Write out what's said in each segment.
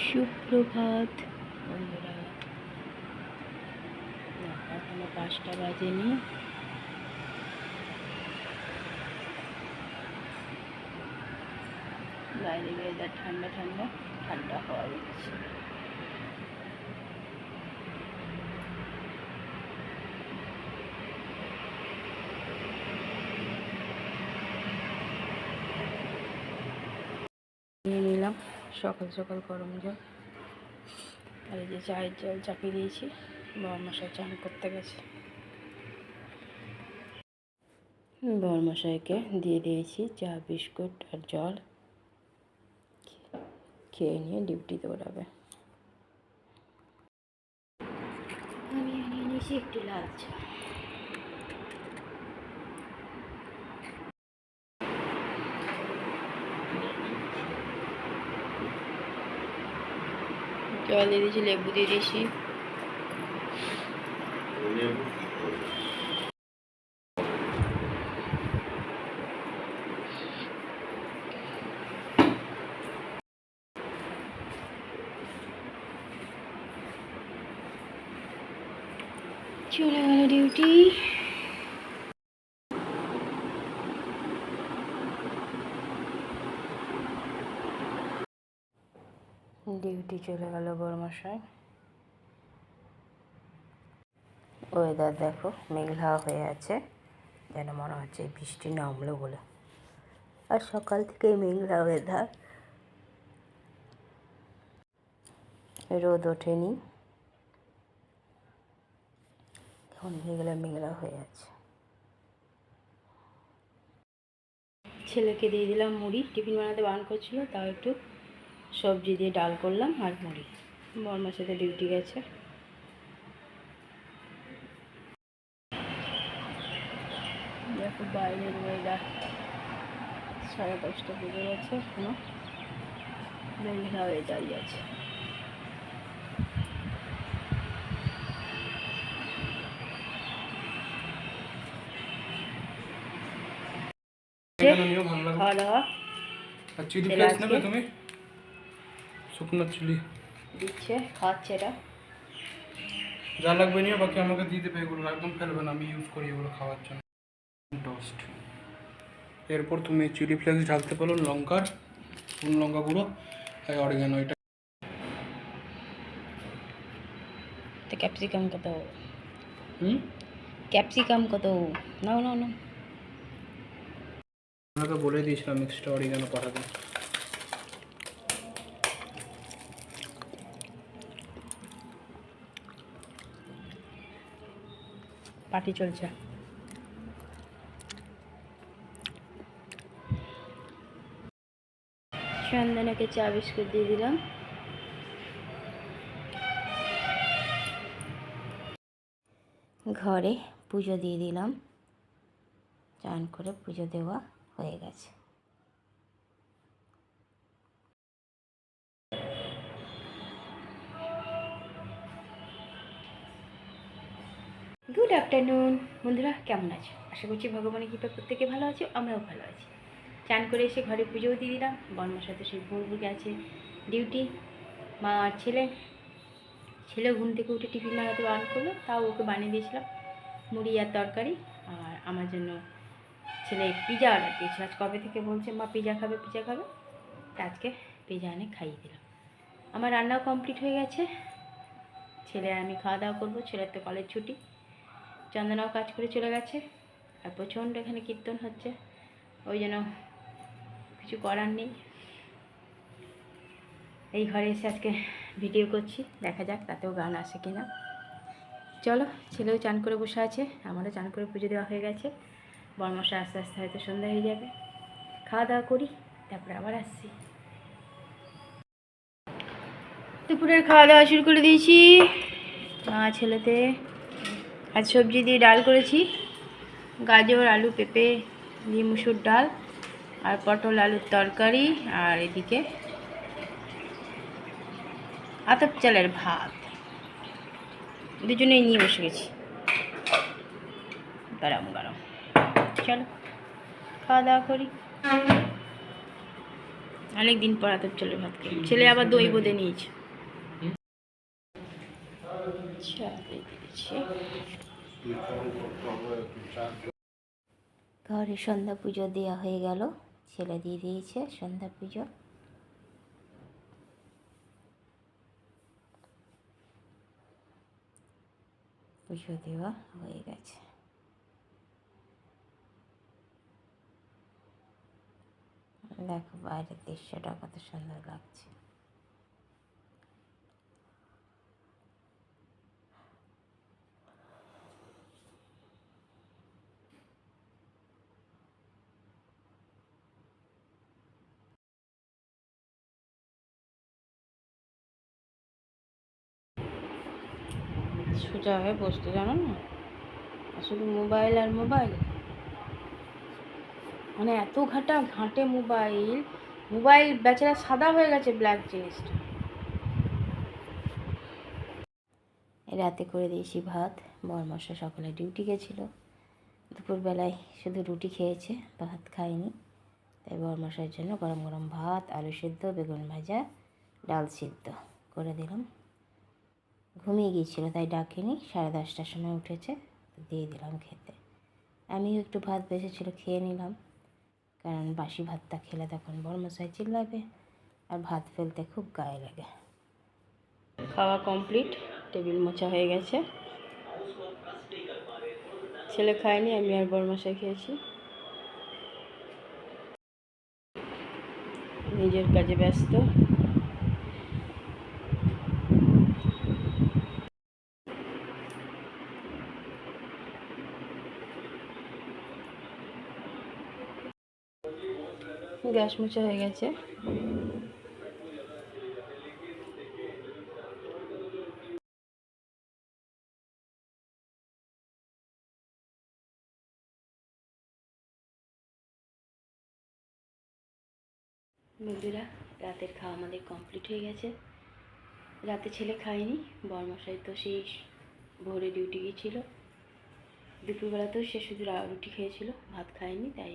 সুপ্রভাত বন্ধুরা, এখনো 5টা বাজেনি। বাইরে ওয়েদার ঠান্ডা ঠান্ডা ঠান্ডা হওয়া দিচ্ছে। নিয়ে নিলাম সকাল সকাল গরম জল, আর এই যে চায়ের জল চাপিয়ে দিয়েছি। বরমশাই চান করতে গেছে, বরমশাইকে দিয়ে দিয়েছি চা বিস্কুট আর জল, খেয়ে নিয়ে ডিউটিতে দৌড়াবে। আমি নিয়ে নিয়েছি একটু লাল চা। জল দিয়ে দিয়েছি, লেবু দিয়ে দিয়েছি। চলে গেল ডিউটি। ডিউটি চলে গেল বরমশাই। ওয়েদার দেখো মেঘলা হয়ে আছে, যেন মনে হচ্ছে বৃষ্টি নামলো বলে। আর সকাল থেকে মেঘলা ওয়েদার, রোদ ওঠেনি, এখন মেঘলা মেঘলা হয়ে আছে। ছেলেকে দিয়ে দিলাম মুড়ি, টিফিন বানাতে বারণ করছিল, তাও একটু সবজি দিয়ে ডাল করলাম আর মুড়ি। বর্মার সাথে ডিউটি গেছে। দেখো বাইরের ওয়েদার, 5:30 বেজে গেছে, এখনো মেঘলা হয়ে দাঁড়িয়ে আছে। খাওয়া দাওয়া শুকনো চিলি দিচ্ছে, খাচ্ছে। এটা যা লাগবে নিয়ে বাকি আমাকে দিয়ে দেবে, এগুলো একদম ফেলবে না, আমি ইউজ করি এগুলো খাওয়ার জন্য। টোস্ট, এরপর তুমি চিলি ফ্লেক্স ঢালতে পারো, লঙ্কার লঙ্কা গুঁড়ো আর অরিগানো। এটা ক্যাপসিকাম কত? ক্যাপসিকাম কত? নাও নাও নাও। আমাকে বলে দিয়েছিলাম এক্সট্রা অরিগানো পাঠাতে। পার্টি চলছে। সন্ধানাকে চা বিস্কুট দিয়ে দিলাম। ঘরে পুজো দিয়ে দিলাম, চান করে পুজো দেওয়া হয়ে গেছে। গুড আফটারনুন বন্ধুরা, কেমন আছো? আশা করছি ভগবানের কৃপা প্রত্যেকে ভালো আছো, আমরাও ভালো আছি। চান করে এসে ঘরে পুজোও দিয়ে দিলাম। বর্মার সাথে সেই ভোর গেছে ডিউটি। মা আর ছেলে ঘুম থেকে উঠে টিফিন বানাতে বারণ করলো, তাও ওকে বানিয়ে দিয়েছিলাম মুড়ি আর তরকারি। আর আমার জন্য ছেলে পিজা অর্ডার দিয়েছিল, আজ কবে থেকে বলছে মা পিজা খাবে পিজা খাবে, তা আজকে পিজা এনে খাইয়ে দিলাম। আমার রান্নাও কমপ্লিট হয়ে গেছে, ছেলে আর আমি খাওয়া দাওয়া করবো। ছেলের তো কলেজ ছুটি। চন্দনাও কাজ করে চলে গেছে, আর প্রচণ্ড এখানে কীর্তন হচ্ছে, ওই জন্য কিছু করার নেই। এই ঘরে এসে আজকে ভিডিও করছি, দেখা যাক তাতেও গান আসে কিনা। চলো, ছেলেও চান করে বসে আছে, আমারও চান করে পুজো দেওয়া হয়ে গেছে। বর্মশা আস্তে আস্তে হয়তো সন্ধ্যা হয়ে যাবে। খাওয়া দাওয়া করি, তারপরে আবার আসছি। দুপুরের খাওয়া দাওয়া শুরু করে দিয়েছি। ছেলেতে আজ সবজি দিয়ে ডাল করেছি, গাজর আলু পেঁপে দিয়ে মুসুর ডাল, আর পটল আলুর তরকারি, আর এদিকে আতপ চালের ভাত। দুজনেই নিয়ে বসে গেছি গরম গরম। চলো খাওয়া দাওয়া করি। অনেক দিন পর আতপ চালের ভাত খেলাম। ছেলে আবার দই বোঁদে নিয়েছে। চা দিয়ে দিয়েছি। ঘরে সন্ধ্যা পুজো দেওয়া হয়ে গেল, ছেলে দিয়ে দিয়েছে সন্ধ্যা পুজো। পুজো দেওয়া হয়ে গেছে। দেখো বাইরের দৃশ্যটা কত সুন্দর লাগছে। সোজা হয়ে বসতে জানো না, শুধু মোবাইল আর মোবাইল, মানে এত ঘাঁটে মোবাইল। মোবাইল বেচারা সাদা হয়ে গেছে, ব্ল্যাক জিনিসটা। রাতে করে দিয়েছি ভাত। বরমশা সকালে ডিউটি গেছিলো, দুপুরবেলায় শুধু রুটি খেয়েছে, ভাত খায়নি। তাই বরমশার জন্য গরম গরম ভাত, আলু সিদ্ধ, বেগুন ভাজা, ডাল সিদ্ধ করে দিলাম। ঘুমিয়ে গিয়েছিল তাই ডাকিনি, 10:30টার সময় উঠেছে, দিয়ে দিলাম খেতে। আমিও একটু ভাত বেঁচেছিল খেয়ে নিলাম, কারণ বাসি ভাতটা খেলে তখন বরমশাই চিল্লাবে, আর ভাত ফেলতে খুব গায়ে লাগে। খাওয়া কমপ্লিট, টেবিল মোছা হয়ে গেছে। ছেলে খায়নি, আমি আর বরমশাই খেয়েছি। নিজের কাজে ব্যস্ত। গ্যাস মোছা হয়ে গেছে। বন্ধুরা, রাতের খাওয়া আমাদের কমপ্লিট হয়ে গেছে। রাতে ছেলে খায়নি, বরমশাই তো সেই ভোরে ডিউটি গিয়েছিল। দুপুরবেলাতেও সে শুধু রুটি খেয়েছিল, ভাত খায়নি, তাই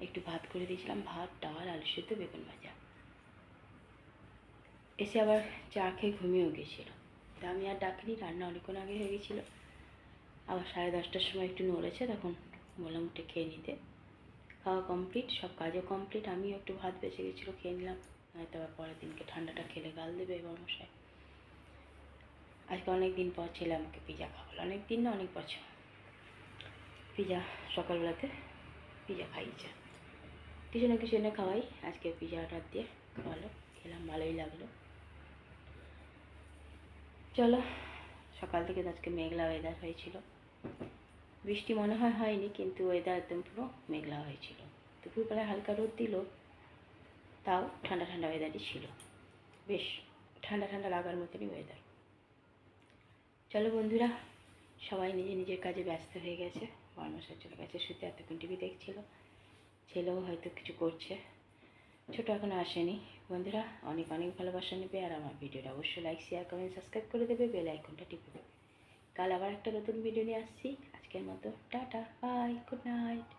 একটু ভাত করে দিয়েছিলাম। ভাত, ডাল, আলু সিদ্ধ, বেগুন ভাজা। এসে আবার চা খেয়ে ঘুমিয়েও গেছিলো, তা আমি আর ডাকিনি, রান্না অনেকক্ষণ আগে হয়ে গেছিলো। আবার 10:30টার সময় একটু নড়েছে, তখন বললাম উঠে খেয়ে নিতে। খাওয়া কমপ্লিট, সব কাজও কমপ্লিট। আমিও একটু ভাত বেঁচে গেছিলো, খেয়ে নিলাম, নয়তো আবার পরের দিনকে ঠান্ডাটা খেলে গাল দেবে বরমশাই। আজকে অনেক দিন পর ছেলে আমাকে পিজা খাওয়ালো, অনেক দিন না, অনেক বছর। পিজা সকালবেলাতে পিজা খাইয়েছে, কিছু না কিছু এনে খাওয়াই। আজকে পিজা অর্ডার দিয়ে খাওয়ালো, খেলাম, ভালোই লাগলো। চলো, সকাল থেকে আজকে মেঘলা ওয়েদার হয়েছিল, বৃষ্টি মনে হয় হয়নি, কিন্তু ওয়েদার একদম পুরো মেঘলা হয়েছিল। দুপুরবেলায় হালকা রোদ দিল, তাও ঠান্ডা ঠান্ডা ওয়েদারই ছিল, বেশ ঠান্ডা ঠান্ডা লাগার মতনই ওয়েদার। চলো বন্ধুরা, সবাই নিজে নিজের কাজে ব্যস্ত হয়ে গেছে। বরমশাই চলে গেছে শুতে, এতক্ষণ টিভি দেখছিল। ছেলেও হয়তো কিছু করছে, ছোটো এখনো আসেনি। বন্ধুরা, অনেক অনেক ভালোবাসা নেবে, আর আমার ভিডিওটা অবশ্যই লাইক, শেয়ার, কমেন্ট, সাবস্ক্রাইব করে দেবে, বেল আইকনটা টিপে দেবে। কাল আবার একটা নতুন ভিডিও নিয়ে আসছি। আজকের মতো টাটা, বাই, গুড নাইট।